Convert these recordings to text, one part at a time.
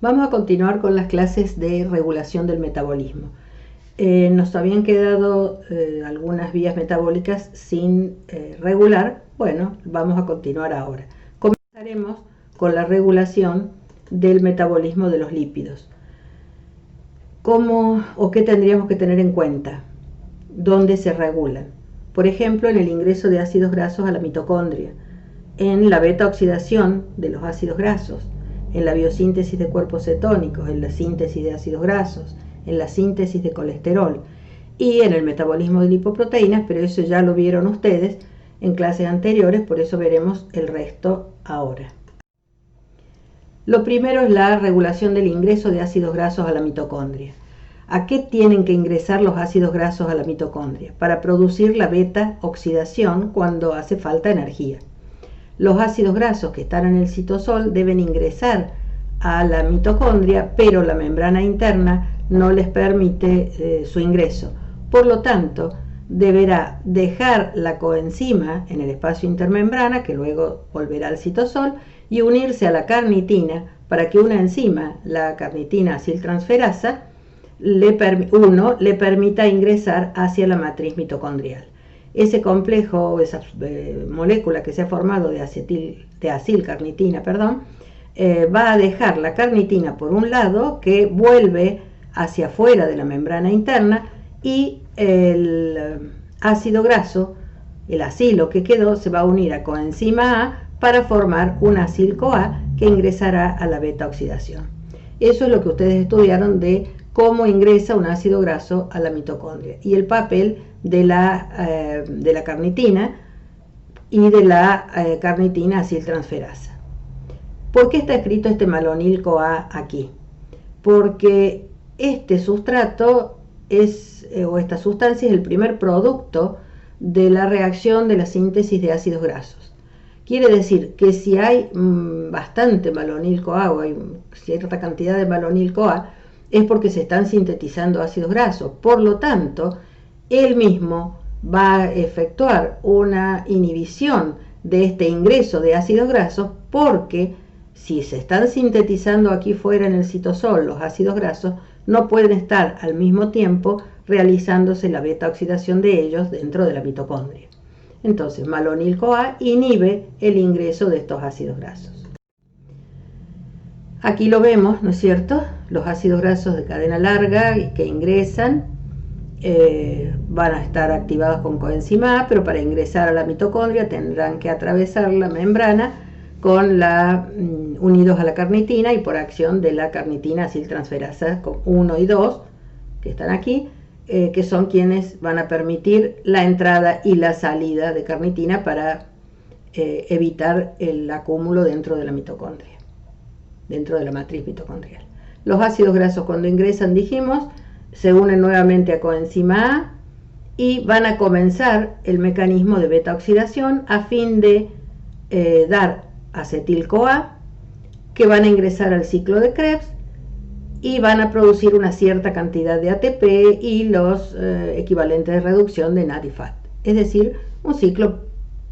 Vamos a continuar con las clases de regulación del metabolismo. Nos habían quedado algunas vías metabólicas sin regular. Bueno, vamos a continuar ahora. Comenzaremos con la regulación del metabolismo de los lípidos. ¿Cómo o qué tendríamos que tener en cuenta? ¿Dónde se regulan? Por ejemplo, en el ingreso de ácidos grasos a la mitocondria, en la beta oxidación de los ácidos grasos, en la biosíntesis de cuerpos cetónicos, en la síntesis de ácidos grasos, en la síntesis de colesterol y en el metabolismo de lipoproteínas, pero eso ya lo vieron ustedes en clases anteriores, por eso veremos el resto ahora. Lo primero es la regulación del ingreso de ácidos grasos a la mitocondria. ¿A qué tienen que ingresar los ácidos grasos a la mitocondria? Para producir la beta oxidación cuando hace falta energía. Los ácidos grasos que están en el citosol deben ingresar a la mitocondria, pero la membrana interna no les permite su ingreso. Por lo tanto, deberá dejar la coenzima en el espacio intermembrana, que luego volverá al citosol, y unirse a la carnitina para que una enzima, la carnitina aciltransferasa, le permita ingresar hacia la matriz mitocondrial. Ese complejo, esa molécula que se ha formado de acilcarnitina, va a dejar la carnitina por un lado, que vuelve hacia afuera de la membrana interna, y el ácido graso, el acilo que quedó, se va a unir a coenzima A para formar un acil-CoA que ingresará a la beta oxidación. Eso es lo que ustedes estudiaron de cómo ingresa un ácido graso a la mitocondria y el papel de la carnitina y de la carnitina aciltransferasa. ¿Por qué está escrito este malonil-CoA aquí? Porque este sustrato o esta sustancia es el primer producto de la reacción de la síntesis de ácidos grasos. Quiere decir que si hay bastante malonil-CoA o hay cierta cantidad de malonil-CoA, es porque se están sintetizando ácidos grasos. Por lo tanto, él mismo va a efectuar una inhibición de este ingreso de ácidos grasos, porque si se están sintetizando aquí fuera en el citosol los ácidos grasos, no pueden estar al mismo tiempo realizándose la beta oxidación de ellos dentro de la mitocondria. Entonces, malonil-CoA inhibe el ingreso de estos ácidos grasos. Aquí lo vemos, ¿no es cierto? Los ácidos grasos de cadena larga que ingresan van a estar activados con coenzima A, pero para ingresar a la mitocondria tendrán que atravesar la membrana unidos a la carnitina y por acción de la carnitina aciltransferasa 1 y 2, que están aquí, que son quienes van a permitir la entrada y la salida de carnitina para evitar el acúmulo dentro de la mitocondria, dentro de la matriz mitocondrial. Los ácidos grasos cuando ingresan, dijimos, se unen nuevamente a coenzima A y van a comenzar el mecanismo de beta oxidación a fin de dar acetil-CoA, que van a ingresar al ciclo de Krebs y van a producir una cierta cantidad de ATP y los equivalentes de reducción de NAD y FAT, es decir, un ciclo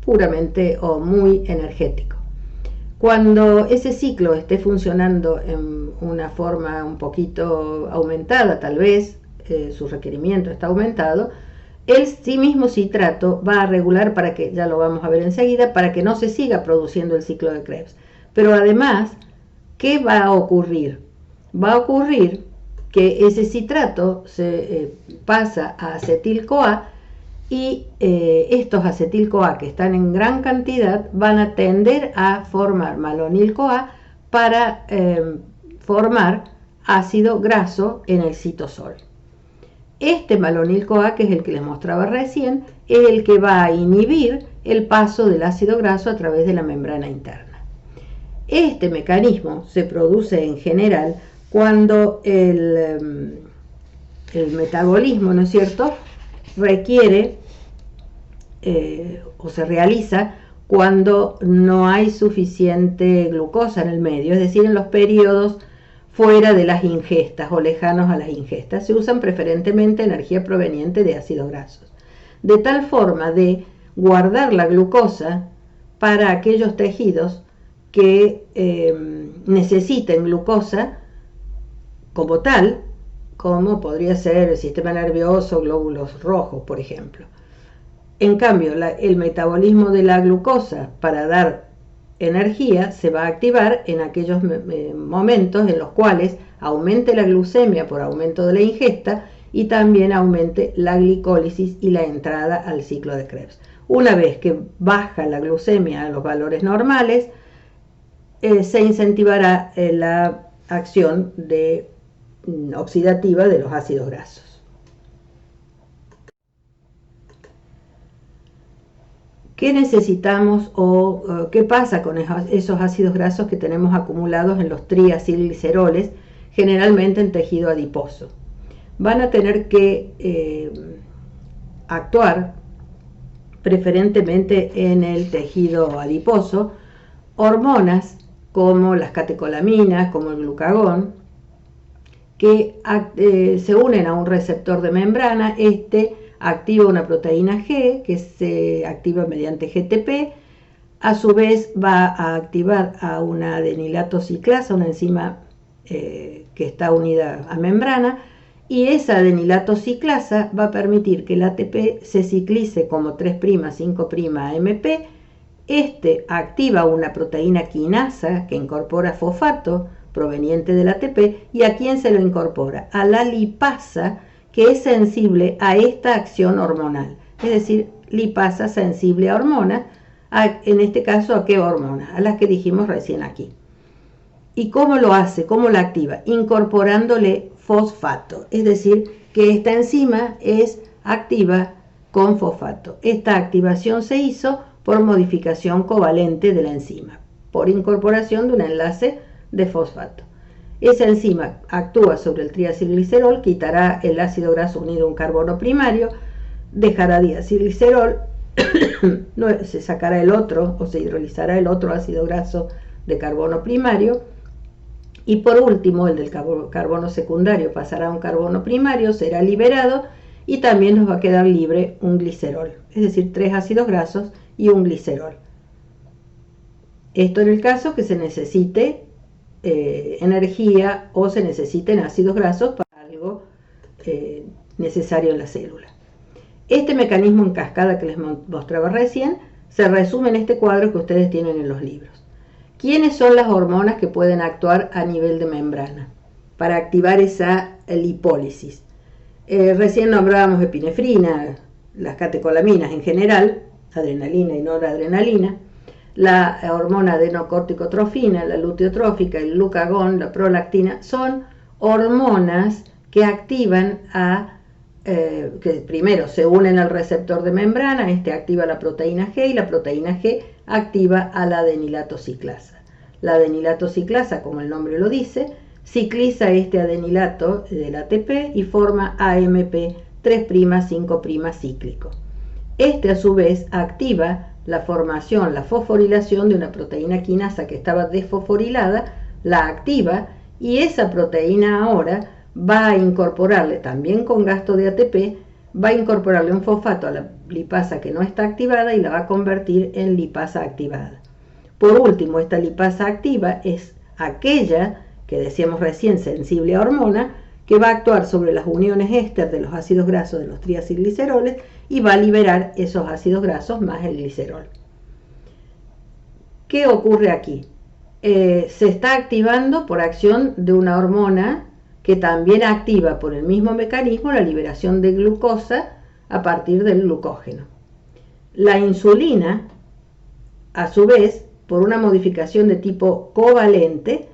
puramente o muy energético. Cuando ese ciclo esté funcionando en una forma un poquito aumentada, tal vez su requerimiento está aumentado, el sí mismo citrato va a regular para que, ya lo vamos a ver enseguida, para que no se siga produciendo el ciclo de Krebs. Pero además, ¿qué va a ocurrir? Va a ocurrir que ese citrato se pasa a acetil-CoA y estos acetil-CoA que están en gran cantidad van a tender a formar malonil-CoA para formar ácido graso en el citosol. Este malonil-CoA, que es el que les mostraba recién, es el que va a inhibir el paso del ácido graso a través de la membrana interna. Este mecanismo se produce en general cuando el metabolismo, ¿no es cierto?, requiere o se realiza cuando no hay suficiente glucosa en el medio, es decir, en los periodos fuera de las ingestas o lejanos a las ingestas. Se usan preferentemente energía proveniente de ácidos grasos, de tal forma de guardar la glucosa para aquellos tejidos que necesiten glucosa como tal, como podría ser el sistema nervioso, glóbulos rojos, por ejemplo. En cambio, el metabolismo de la glucosa para dar energía se va a activar en aquellos momentos en los cuales aumente la glucemia por aumento de la ingesta y también aumente la glicólisis y la entrada al ciclo de Krebs. Una vez que baja la glucemia a los valores normales, se incentivará la acción oxidativa de los ácidos grasos. ¿Qué necesitamos o qué pasa con esos ácidos grasos que tenemos acumulados en los triacilgliceroles, generalmente en tejido adiposo? Van a tener que actuar preferentemente en el tejido adiposo hormonas como las catecolaminas, como el glucagón, que se unen a un receptor de membrana. Activa una proteína G que se activa mediante GTP. A su vez va a activar a una adenilato ciclasa, una enzima que está unida a membrana, y esa adenilato ciclasa va a permitir que el ATP se ciclice como 3', 5' AMP. Activa una proteína quinasa que incorpora fosfato proveniente del ATP. ¿Y a quién se lo incorpora? A la lipasa, que es sensible a esta acción hormonal. Es decir, lipasa sensible a hormonas. En este caso, ¿a qué hormonas? A las que dijimos recién aquí. ¿Y cómo lo hace? ¿Cómo la activa? Incorporándole fosfato. Es decir, que esta enzima es activa con fosfato. Esta activación se hizo por modificación covalente de la enzima, por incorporación de un enlace de fosfato. Esa enzima actúa sobre el triacilglicerol, quitará el ácido graso unido a un carbono primario, dejará diacilglicerol, se sacará el otro o se hidrolizará el otro ácido graso de carbono primario, y por último el del carbono secundario pasará a un carbono primario, será liberado y también nos va a quedar libre un glicerol, es decir, 3 ácidos grasos y un glicerol. Esto en el caso que se necesite energía o se necesiten ácidos grasos para algo necesario en la célula. Este mecanismo en cascada que les mostraba recién se resume en este cuadro que ustedes tienen en los libros. ¿Quiénes son las hormonas que pueden actuar a nivel de membrana para activar esa lipólisis? Recién nombrábamos epinefrina, las catecolaminas en general, adrenalina y noradrenalina, la hormona adenocorticotrofina, la luteotrófica, el glucagón, la prolactina. Son hormonas que activan que primero se unen al receptor de membrana. Activa la proteína G y la proteína G activa a la adenilato ciclasa. La adenilato ciclasa, como el nombre lo dice, cicliza este adenilato del ATP y forma AMP 3', 5' cíclico. A su vez activa la formación, la fosforilación de una proteína quinasa que estaba desfosforilada, la activa, y esa proteína ahora va a incorporarle, también con gasto de ATP, va a incorporarle un fosfato a la lipasa que no está activada y la va a convertir en lipasa activada. Por último, esta lipasa activa es aquella que decíamos recién sensible a hormona, que va a actuar sobre las uniones éster de los ácidos grasos de los triacilgliceroles y va a liberar esos ácidos grasos más el glicerol. ¿Qué ocurre aquí? Se está activando por acción de una hormona que también activa por el mismo mecanismo la liberación de glucosa a partir del glucógeno. La insulina, a su vez, por una modificación de tipo covalente,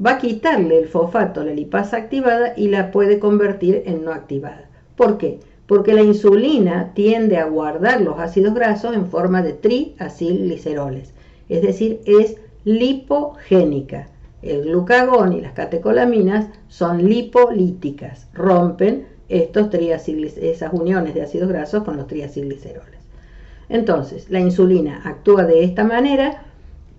va a quitarle el fosfato a la lipasa activada y la puede convertir en no activada. ¿Por qué? Porque la insulina tiende a guardar los ácidos grasos en forma de triacilgliceroles, es decir, es lipogénica. El glucagón y las catecolaminas son lipolíticas, rompen esas uniones de ácidos grasos con los triacilgliceroles. Entonces, la insulina actúa de esta manera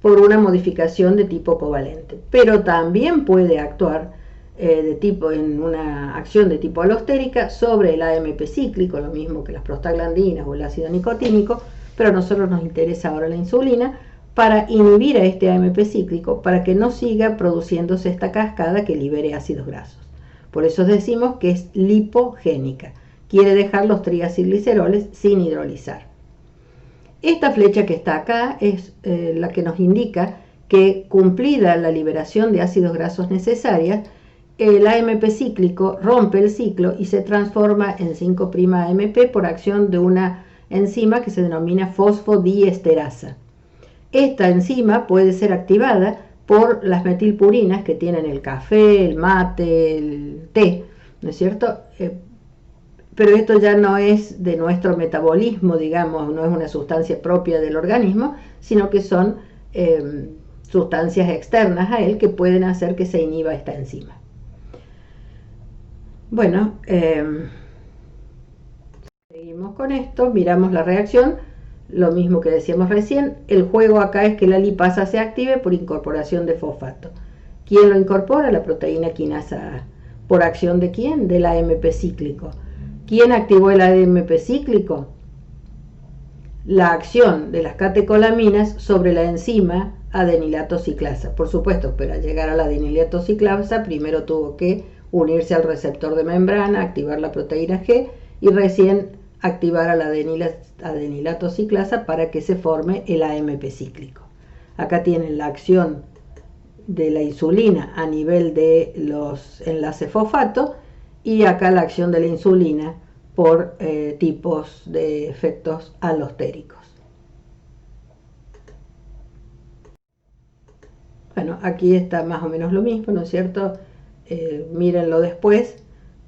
por una modificación de tipo covalente, pero también puede actuar en una acción de tipo alostérica sobre el AMP cíclico, lo mismo que las prostaglandinas o el ácido nicotínico, pero a nosotros nos interesa ahora la insulina para inhibir a este AMP cíclico para que no siga produciéndose esta cascada que libere ácidos grasos. Por eso decimos que es lipogénica. Quiere dejar los triacilgliceroles sin hidrolizar. Esta flecha que está acá es la que nos indica que, cumplida la liberación de ácidos grasos necesarias, el AMP cíclico rompe el ciclo y se transforma en 5'-AMP por acción de una enzima que se denomina fosfodiesterasa. Esta enzima puede ser activada por las metilpurinas que tienen el café, el mate, el té, ¿no es cierto? Pero esto ya no es de nuestro metabolismo, digamos, no es una sustancia propia del organismo, sino que son sustancias externas a él que pueden hacer que se inhiba esta enzima. Bueno, seguimos con esto, miramos la reacción, lo mismo que decíamos recién. El juego acá es que la lipasa se active por incorporación de fosfato. ¿Quién lo incorpora? La proteína quinasa A. ¿Por acción de quién? Del AMP cíclico. ¿Quién activó el AMP cíclico? La acción de las catecolaminas sobre la enzima adenilato ciclasa. Por supuesto, para llegar a la adenilato ciclasa, primero tuvo que unirse al receptor de membrana, activar la proteína G y recién activar a la adenilato ciclasa para que se forme el AMP cíclico. Acá tienen la acción de la insulina a nivel de los enlaces fosfato y acá la acción de la insulina por tipos de efectos alostéricos. Bueno, aquí está más o menos lo mismo, ¿no es cierto? Mírenlo después,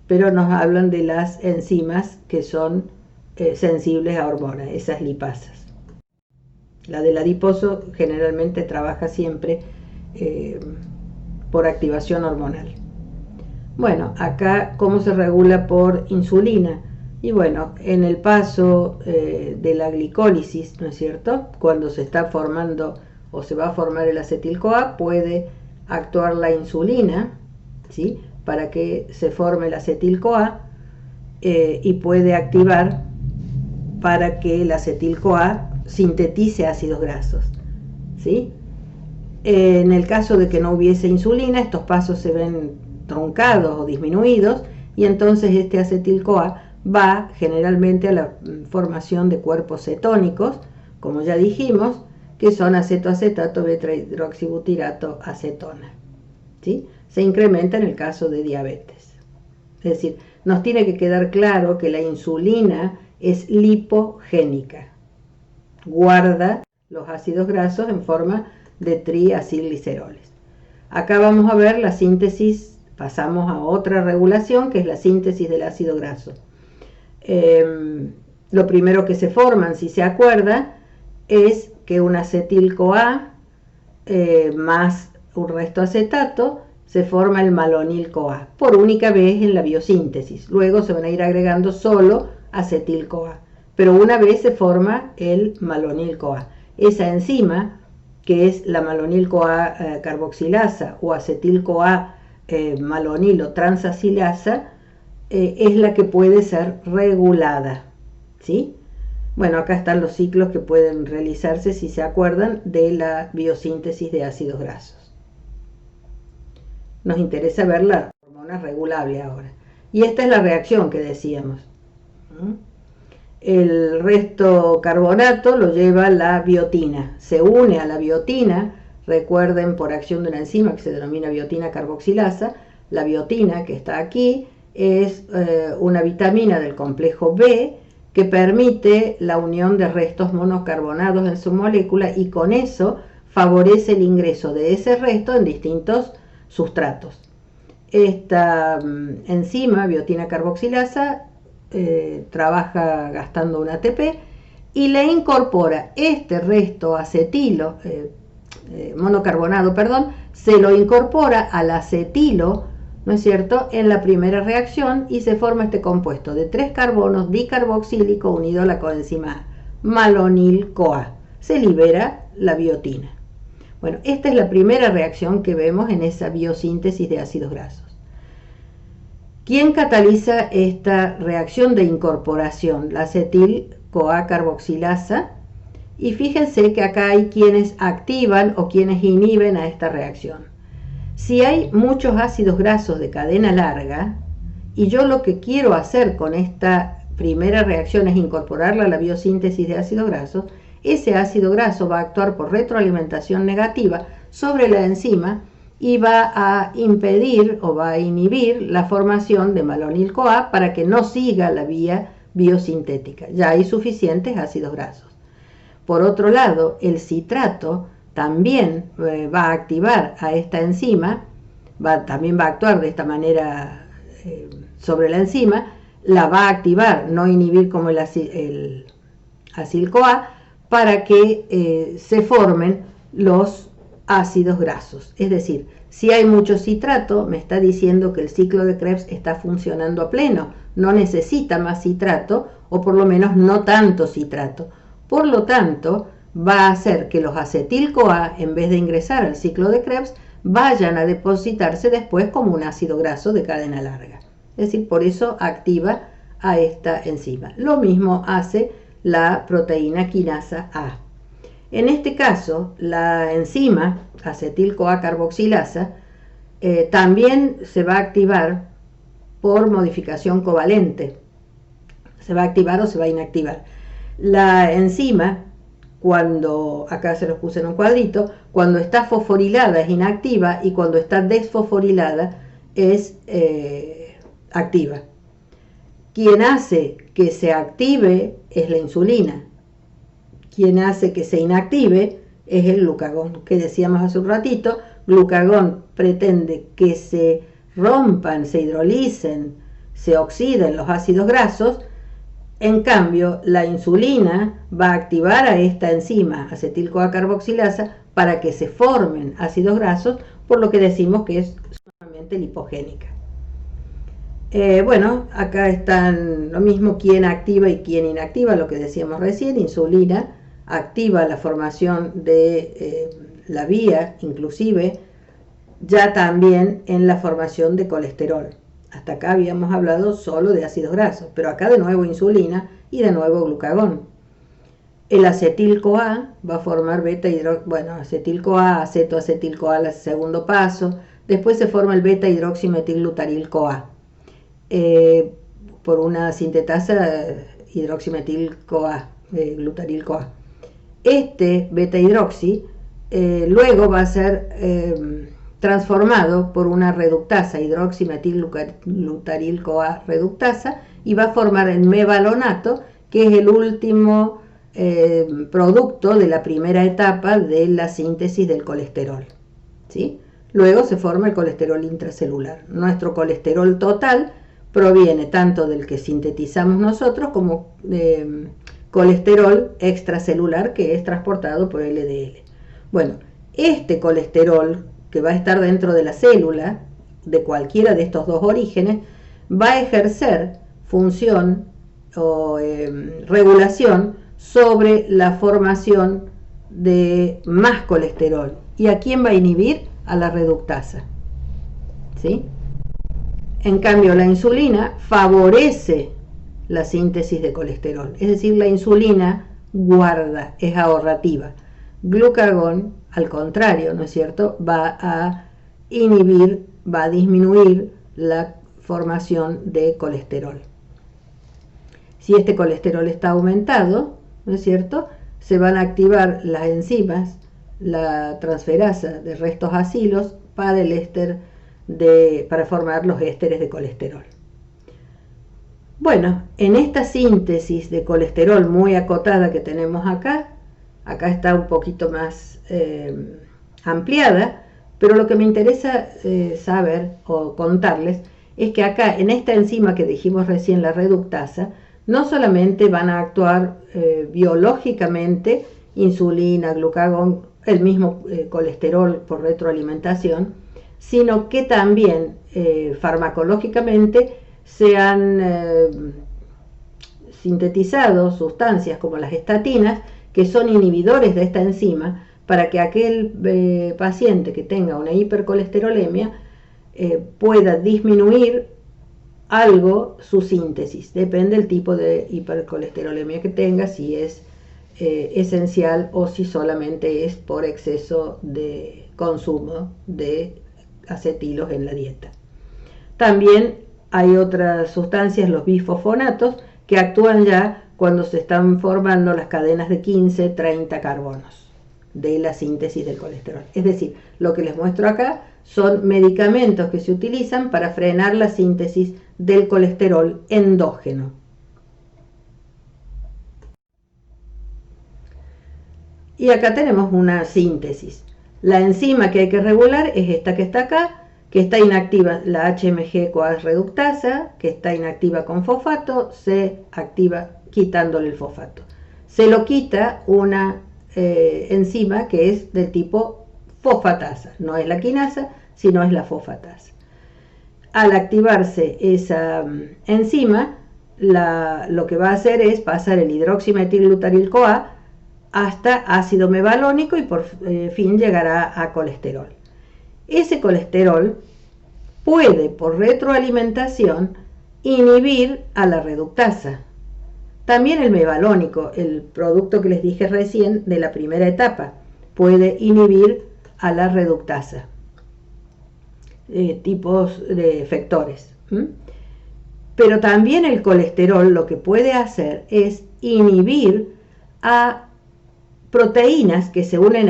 pero nos hablan de las enzimas que son sensibles a hormonas, esas lipasas. La del adiposo generalmente trabaja siempre por activación hormonal. Bueno, acá cómo se regula por insulina. Y bueno, en el paso de la glicólisis, ¿no es cierto? Cuando se está formando o se va a formar el acetil-CoA, puede actuar la insulina, ¿sí? Para que se forme el acetil-CoA y puede activar para que el acetil-CoA sintetice ácidos grasos, ¿sí? En el caso de que no hubiese insulina, estos pasos se ven truncados o disminuidos y entonces este acetil-CoA va generalmente a la formación de cuerpos cetónicos, como ya dijimos, que son acetoacetato, beta-hidroxibutirato, acetona, ¿sí? Se incrementa en el caso de diabetes. Es decir, nos tiene que quedar claro que la insulina es lipogénica, guarda los ácidos grasos en forma de triacilgliceroles. Acá vamos a ver la síntesis, pasamos a otra regulación que es la síntesis del ácido graso. Lo primero que se forman, si se acuerda, es que un acetil-CoA más un resto acetato se forma el malonil-CoA por única vez en la biosíntesis. Luego se van a ir agregando solo acetil-CoA, pero una vez se forma el malonil-CoA. Esa enzima, que es la malonil-CoA carboxilasa o acetil-CoA malonilo transacilasa, es la que puede ser regulada, ¿sí? Bueno, acá están los ciclos que pueden realizarse, si se acuerdan, de la biosíntesis de ácidos grasos. Nos interesa ver la hormona regulable ahora. Y esta es la reacción que decíamos. El resto carbonato lo lleva la biotina. Se une a la biotina, recuerden, por acción de una enzima que se denomina biotina carboxilasa. La biotina que está aquí es una vitamina del complejo B que permite la unión de restos monocarbonados en su molécula y con eso favorece el ingreso de ese resto en distintos sustratos. Esta enzima, biotina carboxilasa, trabaja gastando un ATP y le incorpora este resto acetilo, monocarbonado, perdón, se lo incorpora al acetilo, ¿no es cierto?, en la primera reacción y se forma este compuesto de 3 carbonos dicarboxílico unido a la coenzima malonil-CoA. Se libera la biotina. Bueno, esta es la primera reacción que vemos en esa biosíntesis de ácidos grasos. ¿Quién cataliza esta reacción de incorporación? La acetil-CoA carboxilasa. Y fíjense que acá hay quienes activan o quienes inhiben a esta reacción. Si hay muchos ácidos grasos de cadena larga, y yo lo que quiero hacer con esta primera reacción es incorporarla a la biosíntesis de ácidos grasos, ese ácido graso va a actuar por retroalimentación negativa sobre la enzima y va a impedir o va a inhibir la formación de malonil-CoA para que no siga la vía biosintética. Ya hay suficientes ácidos grasos. Por otro lado, el citrato también va a activar a esta enzima, también va a actuar de esta manera sobre la enzima, la va a activar, no inhibir como el acil-CoA, para que se formen los ácidos grasos. Es decir, si hay mucho citrato, me está diciendo que el ciclo de Krebs está funcionando a pleno, no necesita más citrato, o por lo menos no tanto citrato. Por lo tanto, va a hacer que los acetil-CoA, en vez de ingresar al ciclo de Krebs, vayan a depositarse después como un ácido graso de cadena larga. Es decir, por eso activa a esta enzima. Lo mismo hace la proteína quinasa A. En este caso, la enzima acetil-CoA carboxilasa también se va a activar por modificación covalente. Se va a activar o se va a inactivar. La enzima, cuando, acá se los puse en un cuadrito, cuando está fosforilada es inactiva y cuando está desfosforilada es activa. Quien hace que se active es la insulina. Quien hace que se inactive es el glucagón, que decíamos hace un ratito. Glucagón pretende que se rompan, se hidrolicen, se oxiden los ácidos grasos. En cambio, la insulina va a activar a esta enzima acetil-CoA carboxilasa para que se formen ácidos grasos, por lo que decimos que es sumamente lipogénica. Bueno, acá están lo mismo, quién activa y quién inactiva, lo que decíamos recién. Insulina activa la formación de la vía, inclusive ya también en la formación de colesterol. Hasta acá habíamos hablado solo de ácidos grasos, pero acá de nuevo insulina y de nuevo glucagón. El acetil-CoA va a formar acetil-CoA, acetoacetil-CoA, el segundo paso. Después se forma el beta-hidroximetil-glutaril-CoA por una sintetasa hidroximetil-CoA, glutaril-CoA. Este beta-hidroxi luego va a ser transformado por una reductasa, hidroximetil-glutaril-CoA reductasa, y va a formar el mevalonato, que es el último producto de la primera etapa de la síntesis del colesterol, ¿sí? Luego se forma el colesterol intracelular. Nuestro colesterol total proviene tanto del que sintetizamos nosotros como colesterol extracelular, que es transportado por LDL. Bueno, este colesterol que va a estar dentro de la célula, de cualquiera de estos dos orígenes, va a ejercer función o regulación sobre la formación de más colesterol. ¿Y a quién va a inhibir? A la reductasa, ¿sí? En cambio, la insulina favorece la síntesis de colesterol, es decir, la insulina guarda, es ahorrativa. Glucagón, al contrario, ¿no es cierto?, va a inhibir, va a disminuir la formación de colesterol. Si este colesterol está aumentado, ¿no es cierto?, se van a activar las enzimas, la transferasa de restos acilos para el éster para formar los ésteres de colesterol. Bueno, en esta síntesis de colesterol muy acotada que tenemos acá está un poquito más ampliada, pero lo que me interesa saber o contarles es que acá en esta enzima que dijimos recién, la reductasa, no solamente van a actuar biológicamente insulina, glucagón, el mismo colesterol por retroalimentación, sino que también farmacológicamente se han sintetizado sustancias como las estatinas, que son inhibidores de esta enzima, para que aquel paciente que tenga una hipercolesterolemia pueda disminuir algo su síntesis. Depende del tipo de hipercolesterolemia que tenga, si es esencial o si solamente es por exceso de consumo de acetilos en la dieta. También hay otras sustancias, los bifosfonatos, que actúan ya cuando se están formando las cadenas de 15, 30 carbonos de la síntesis del colesterol. Es decir, lo que les muestro acá son medicamentos que se utilizan para frenar la síntesis del colesterol endógeno. Y acá tenemos una síntesis. La enzima que hay que regular es esta que está acá, que está inactiva, la HMG-CoA reductasa, que está inactiva con fosfato, se activa quitándole el fosfato. Se lo quita una enzima que es del tipo fosfatasa, no es la quinasa, sino es la fosfatasa. Al activarse esa enzima, lo que va a hacer es pasar el hidroximetilglutaryl-CoA hasta ácido mevalónico y por fin llegará a colesterol. Ese colesterol puede, por retroalimentación, inhibir a la reductasa. También el mevalónico, el producto que les dije recién de la primera etapa, puede inhibir a la reductasa. Tipos de efectores. Pero también el colesterol lo que puede hacer es inhibir a proteínas que se unen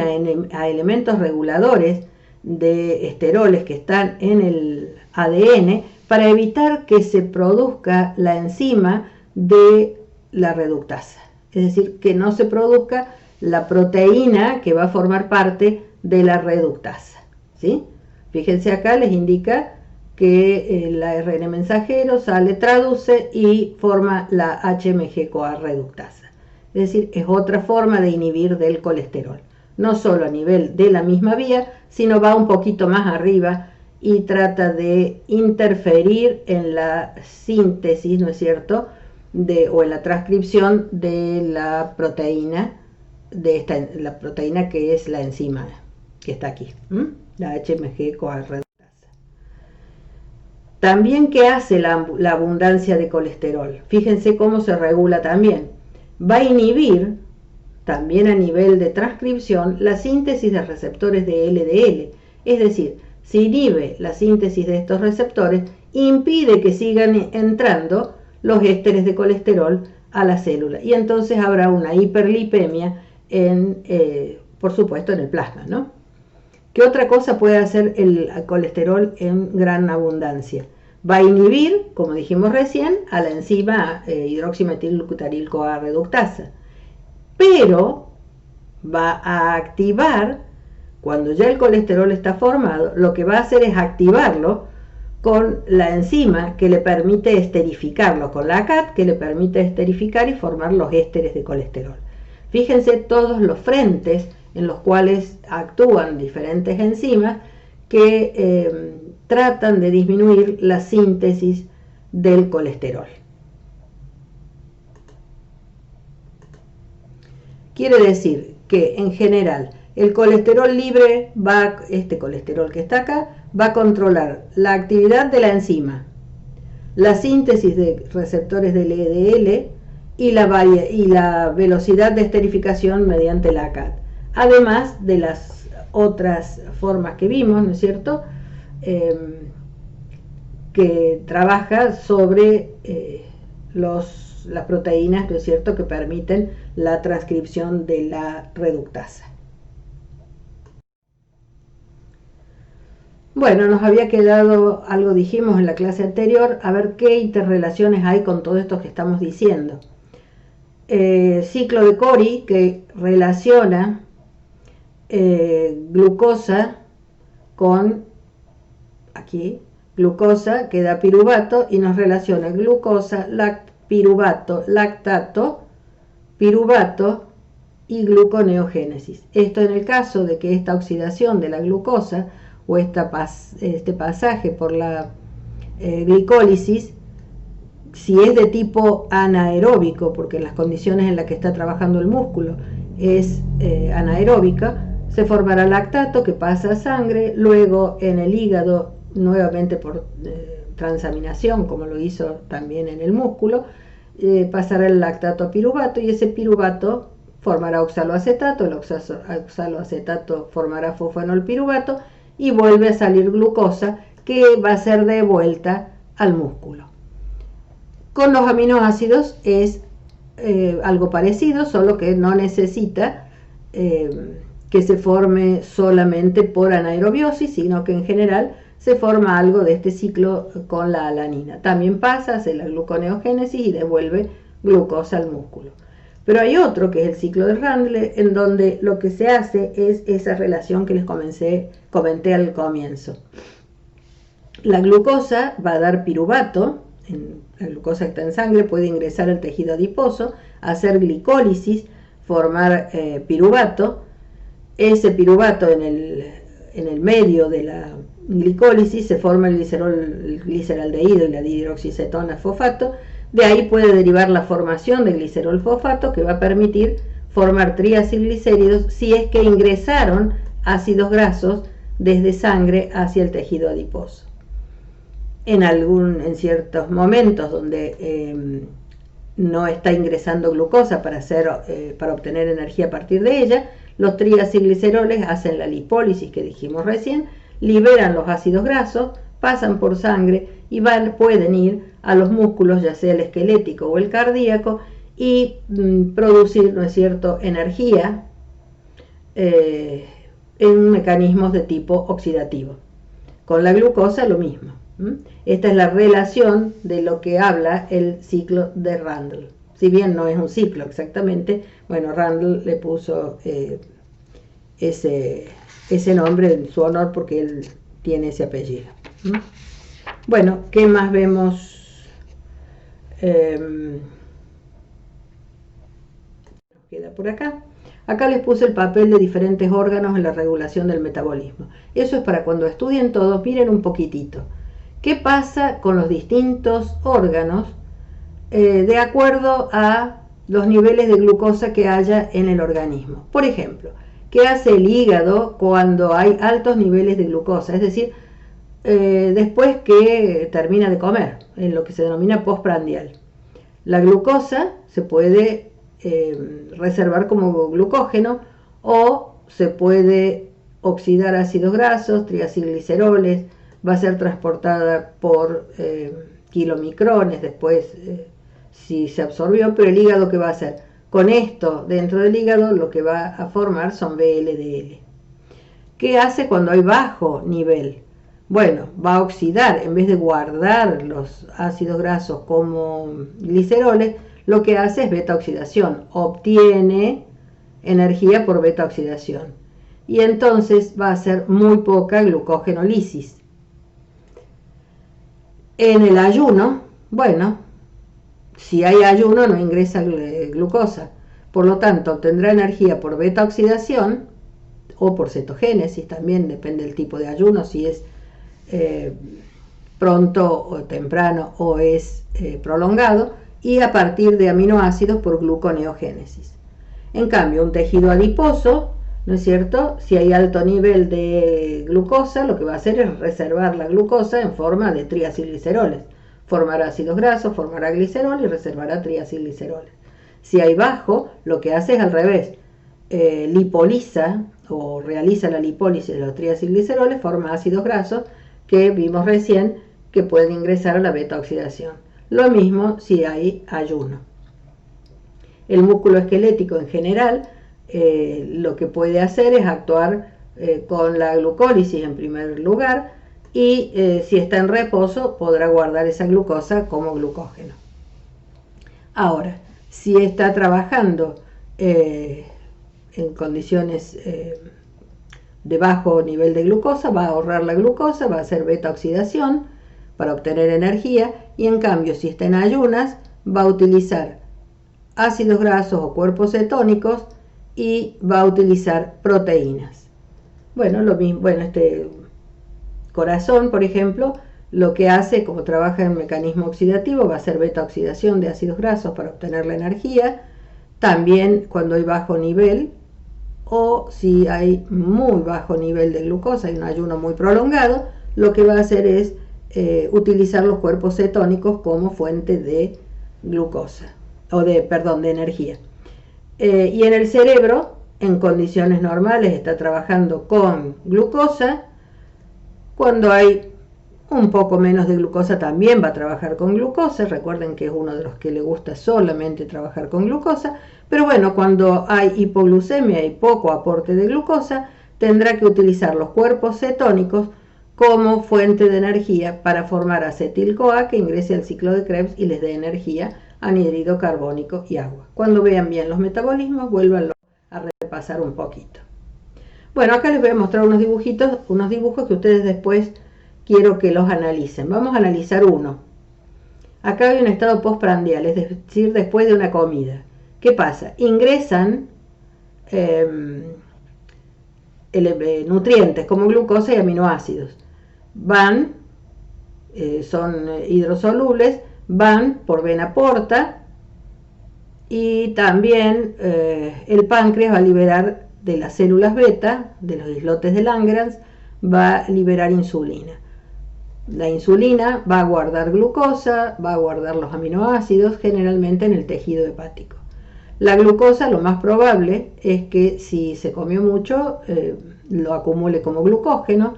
a elementos reguladores de esteroles que están en el ADN para evitar que se produzca la enzima de la reductasa. Es decir, que no se produzca la proteína que va a formar parte de la reductasa. ¿Sí? Fíjense acá, les indica que el ARN mensajero sale, traduce y forma la HMG-CoA reductasa. Es decir, es otra forma de inhibir del colesterol. No solo a nivel de la misma vía, sino va un poquito más arriba y trata de interferir en la síntesis, ¿no es cierto?, o en la transcripción de la proteína, la proteína que es la enzima que está aquí, la HMG-CoA reductasa. También, ¿qué hace la abundancia de colesterol? Fíjense cómo se regula también. Va a inhibir, también a nivel de transcripción, la síntesis de receptores de LDL. Es decir, si inhibe la síntesis de estos receptores, impide que sigan entrando los ésteres de colesterol a la célula. Y entonces habrá una hiperlipemia, por supuesto, en el plasma, ¿no? ¿Qué otra cosa puede hacer el colesterol en gran abundancia? Va a inhibir, como dijimos recién, a la enzima hidroximetilglutaryl-CoA reductasa, pero va a activar, cuando ya el colesterol está formado, lo que va a hacer es activarlo con la enzima que le permite esterificarlo, con la ACAT que le permite esterificar y formar los ésteres de colesterol. Fíjense todos los frentes en los cuales actúan diferentes enzimas que tratan de disminuir la síntesis del colesterol. Quiere decir que en general el colesterol libre este colesterol que está acá, va a controlar la actividad de la enzima, la síntesis de receptores del LDL y la velocidad de esterificación mediante la ACAT, además de las otras formas que vimos, ¿no es cierto?, que trabaja sobre las proteínas, ¿no es cierto?, que permiten la transcripción de la reductasa. Bueno, nos había quedado algo, dijimos en la clase anterior, a ver qué interrelaciones hay con todo esto que estamos diciendo. Ciclo de Cori, que relaciona glucosa con, aquí, glucosa que da piruvato y nos relaciona glucosa, piruvato, lactato, piruvato y gluconeogénesis. Esto en el caso de que esta oxidación de la glucosa o este pasaje por la glicólisis, si es de tipo anaeróbico, porque en las condiciones en las que está trabajando el músculo es anaeróbica, se formará lactato que pasa a sangre, luego en el hígado nuevamente por transaminación, como lo hizo también en el músculo, pasará el lactato a piruvato y ese piruvato formará oxaloacetato, el oxaloacetato formará fosfanolpiruvato y vuelve a salir glucosa que va a ser devuelta al músculo. Con los aminoácidos es algo parecido, solo que no necesita que se forme solamente por anaerobiosis, sino que en general se forma algo de este ciclo con la alanina. También pasa, hace la gluconeogénesis y devuelve glucosa al músculo. Pero hay otro que es el ciclo de Randle, en donde lo que se hace es esa relación que les comenté al comienzo. La glucosa va a dar piruvato, la glucosa que está en sangre puede ingresar al tejido adiposo, hacer glicólisis, formar piruvato. Ese piruvato en el medio de la glicólisis se forma el gliceraldehído y la dihidroxicetona fosfato. De ahí puede derivar la formación de glicerol fosfato que va a permitir formar triacilglicéridos si es que ingresaron ácidos grasos desde sangre hacia el tejido adiposo. En ciertos momentos donde no está ingresando glucosa para obtener energía a partir de ella, los triacilgliceroles hacen la lipólisis que dijimos recién, liberan los ácidos grasos, pasan por sangre y pueden ir a los músculos, ya sea el esquelético o el cardíaco, y producir, ¿no es cierto?, energía en mecanismos de tipo oxidativo. Con la glucosa lo mismo. Esta es la relación de lo que habla el ciclo de Randle. Si bien no es un ciclo exactamente, bueno, Randle le puso ese nombre en su honor porque él tiene ese apellido. Bueno, ¿qué más vemos? Queda por acá. Acá les puse el papel de diferentes órganos en la regulación del metabolismo. Eso es para cuando estudien todos, miren un poquitito. ¿Qué pasa con los distintos órganos de acuerdo a los niveles de glucosa que haya en el organismo? Por ejemplo, ¿qué hace el hígado cuando hay altos niveles de glucosa? Es decir, después que termina de comer, en lo que se denomina postprandial. La glucosa se puede reservar como glucógeno o se puede oxidar ácidos grasos, triacilgliceroles, va a ser transportada por kilomicrones después si se absorbió, pero el hígado ¿qué va a hacer? Con esto dentro del hígado lo que va a formar son VLDL. ¿Qué hace cuando hay bajo nivel? Bueno, va a oxidar, en vez de guardar los ácidos grasos como gliceroles, lo que hace es beta oxidación, obtiene energía por beta oxidación y entonces va a ser muy poca glucogenólisis. En el ayuno, bueno, si hay ayuno no ingresa glucosa, por lo tanto obtendrá energía por beta oxidación o por cetogénesis, también depende del tipo de ayuno, si es pronto o temprano o es prolongado, y a partir de aminoácidos por gluconeogénesis. En cambio, un tejido adiposo, ¿no es cierto? Si hay alto nivel de glucosa, lo que va a hacer es reservar la glucosa en forma de triacilgliceroles. Formará ácidos grasos, formará glicerol y reservará triacilgliceroles. Si hay bajo, lo que hace es al revés. Lipoliza o realiza la lipólisis de los triacilgliceroles, forma ácidos grasos que vimos recién que pueden ingresar a la beta oxidación. Lo mismo si hay ayuno. El músculo esquelético en general lo que puede hacer es actuar con la glucólisis en primer lugar y si está en reposo podrá guardar esa glucosa como glucógeno. Ahora, si está trabajando en condiciones de bajo nivel de glucosa, va a ahorrar la glucosa, va a hacer beta oxidación para obtener energía, y en cambio si está en ayunas va a utilizar ácidos grasos o cuerpos cetónicos y va a utilizar proteínas. Bueno, lo mismo, este corazón, por ejemplo, lo que hace, como trabaja en mecanismo oxidativo, va a hacer beta oxidación de ácidos grasos para obtener la energía. También cuando hay bajo nivel o si hay muy bajo nivel de glucosa, hay un ayuno muy prolongado, lo que va a hacer es utilizar los cuerpos cetónicos como fuente de glucosa, de energía. Y en el cerebro, en condiciones normales, está trabajando con glucosa, Cuando hay un poco menos de glucosa también va a trabajar con glucosa. Recuerden que es uno de los que le gusta solamente trabajar con glucosa. Pero bueno, cuando hay hipoglucemia y poco aporte de glucosa, tendrá que utilizar los cuerpos cetónicos como fuente de energía para formar acetil-CoA que ingrese al ciclo de Krebs y les dé energía, anhídrido carbónico y agua. Cuando vean bien los metabolismos, vuélvanlo a repasar un poquito. Bueno, acá les voy a mostrar unos dibujos que ustedes después quiero que los analicen. Vamos a analizar uno. Acá hay un estado postprandial, es decir, después de una comida. ¿Qué pasa? Ingresan nutrientes como glucosa y aminoácidos. Son hidrosolubles, van por vena porta y también el páncreas va a liberar de las células beta, de los islotes de Langerhans, va a liberar insulina. La insulina va a guardar glucosa, va a guardar los aminoácidos, generalmente en el tejido hepático. La glucosa, lo más probable es que si se comió mucho, lo acumule como glucógeno.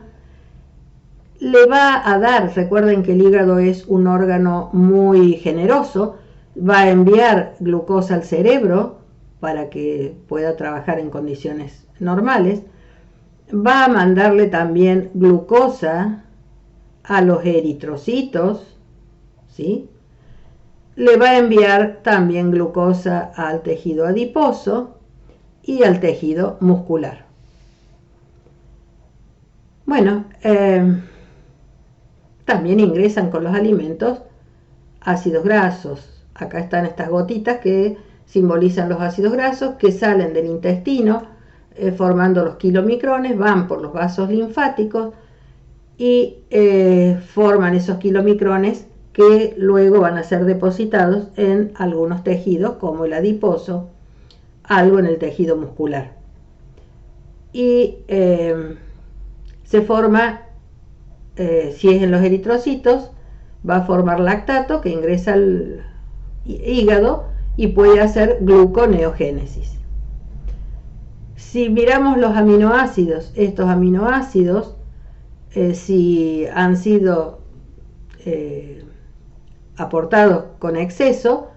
Le va a dar, recuerden que el hígado es un órgano muy generoso, va a enviar glucosa al cerebro para que pueda trabajar en condiciones normales. Va a mandarle también glucosa a los eritrocitos, ¿sí? Le va a enviar también glucosa al tejido adiposo y al tejido muscular. Bueno, también ingresan con los alimentos ácidos grasos. Acá están estas gotitas que simbolizan los ácidos grasos que salen del intestino formando los kilomicrones, van por los vasos linfáticos y forman esos kilomicrones que luego van a ser depositados en algunos tejidos como el adiposo, algo en el tejido muscular. Y se forma, si es en los eritrocitos, va a formar lactato que ingresa al hígado y puede hacer gluconeogénesis. Si miramos los aminoácidos, estos aminoácidos, si han sido aportados con exceso,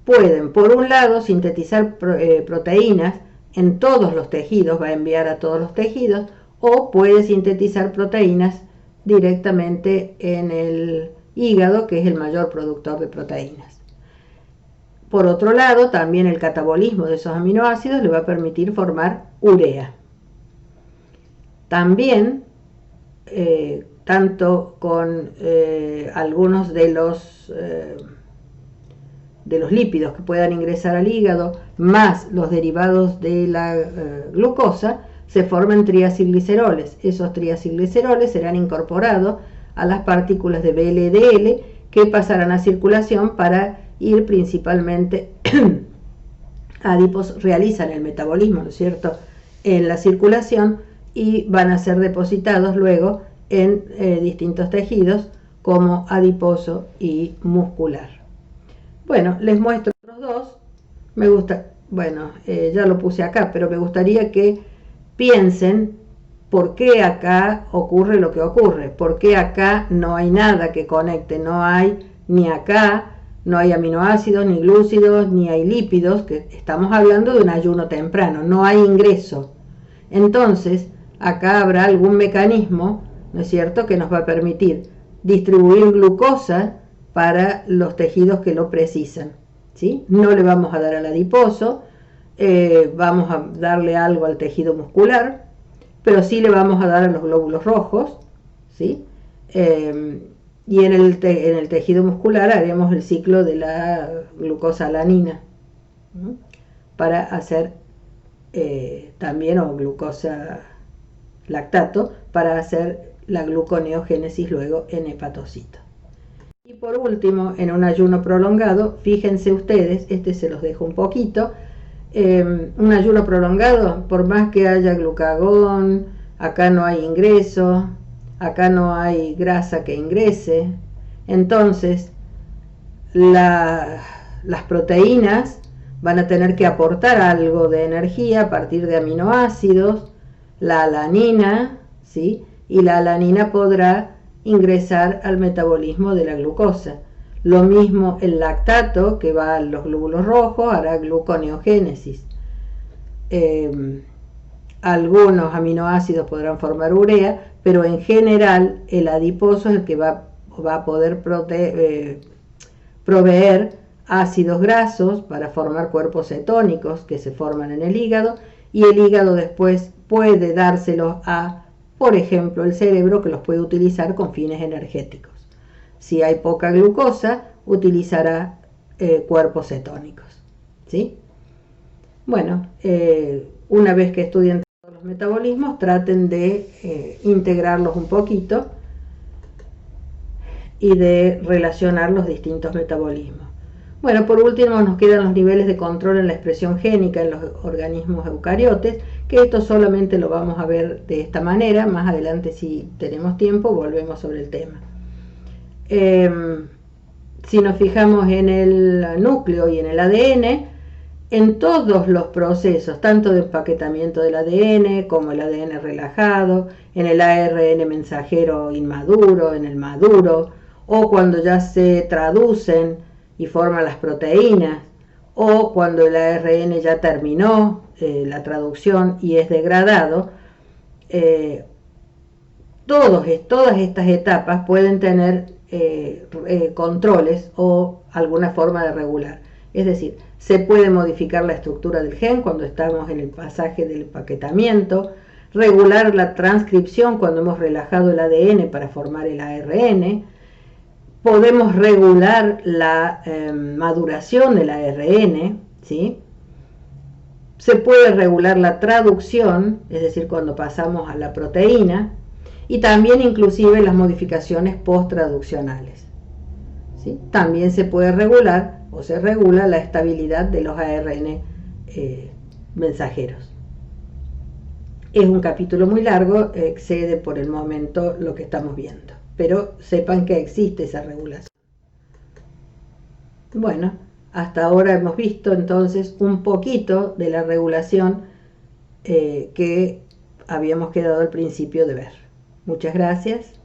pueden, por un lado, sintetizar proteínas en todos los tejidos, va a enviar a todos los tejidos, o puede sintetizar proteínas directamente en el hígado, que es el mayor productor de proteínas. Por otro lado, también el catabolismo de esos aminoácidos le va a permitir formar urea. También, tanto con algunos de los lípidos que puedan ingresar al hígado, más los derivados de la glucosa, se forman triacilgliceroles. Esos triacilgliceroles serán incorporados a las partículas de VLDL que pasarán a circulación para ir principalmente adipos, realizan el metabolismo, ¿no es cierto?, en la circulación y van a ser depositados luego en distintos tejidos como adiposo y muscular. Bueno, les muestro los dos. Me gusta, bueno, ya lo puse acá, pero me gustaría que piensen por qué acá ocurre lo que ocurre, por qué acá no hay nada que conecte, no hay ni acá, no hay aminoácidos, ni glúcidos, ni hay lípidos, que estamos hablando de un ayuno temprano, no hay ingreso. Entonces, acá habrá algún mecanismo, ¿no es cierto?, que nos va a permitir distribuir glucosa para los tejidos que lo precisan, ¿sí? No le vamos a dar al adiposo, vamos a darle algo al tejido muscular, pero sí le vamos a dar a los glóbulos rojos, ¿sí? Y en el tejido muscular haremos el ciclo de la glucosa-alanina, ¿no?, para hacer también, o glucosa-lactato, para hacer la gluconeogénesis luego en hepatocitos. Y por último, en un ayuno prolongado, fíjense ustedes, este se los dejo un poquito, un ayuno prolongado, por más que haya glucagón, acá no hay ingreso, acá no hay grasa que ingrese, entonces las proteínas van a tener que aportar algo de energía a partir de aminoácidos, la alanina, ¿sí?, y la alanina podrá ingresar al metabolismo de la glucosa. Lo mismo el lactato, que va a los glóbulos rojos, hará gluconeogénesis. Algunos aminoácidos podrán formar urea, pero en general el adiposo es el que va a poder proveer ácidos grasos para formar cuerpos cetónicos que se forman en el hígado, y el hígado después puede dárselos a, por ejemplo, el cerebro, que los puede utilizar con fines energéticos. Si hay poca glucosa, utilizará cuerpos cetónicos, ¿sí? Bueno, una vez que estudien todos los metabolismos, traten de integrarlos un poquito y de relacionar los distintos metabolismos. Bueno, por último nos quedan los niveles de control en la expresión génica en los organismos eucariotes, que esto solamente lo vamos a ver de esta manera. Más adelante, si tenemos tiempo, volvemos sobre el tema. Si nos fijamos en el núcleo y en el ADN, en todos los procesos, tanto de empaquetamiento del ADN como el ADN relajado, en el ARN mensajero inmaduro, en el maduro, o cuando ya se traducen y forman las proteínas, o cuando el ARN ya terminó la traducción y es degradado, todas estas etapas pueden tener controles o alguna forma de regular. Es decir, se puede modificar la estructura del gen cuando estamos en el pasaje del empaquetamiento, regular la transcripción cuando hemos relajado el ADN para formar el ARN, podemos regular la maduración del ARN, ¿sí? Se puede regular la traducción, es decir, cuando pasamos a la proteína, y también inclusive las modificaciones post-traduccionales, ¿sí? También se puede regular o se regula la estabilidad de los ARN mensajeros. Es un capítulo muy largo, excede por el momento lo que estamos viendo, pero sepan que existe esa regulación. Bueno, hasta ahora hemos visto entonces un poquito de la regulación que habíamos quedado al principio de ver. Muchas gracias.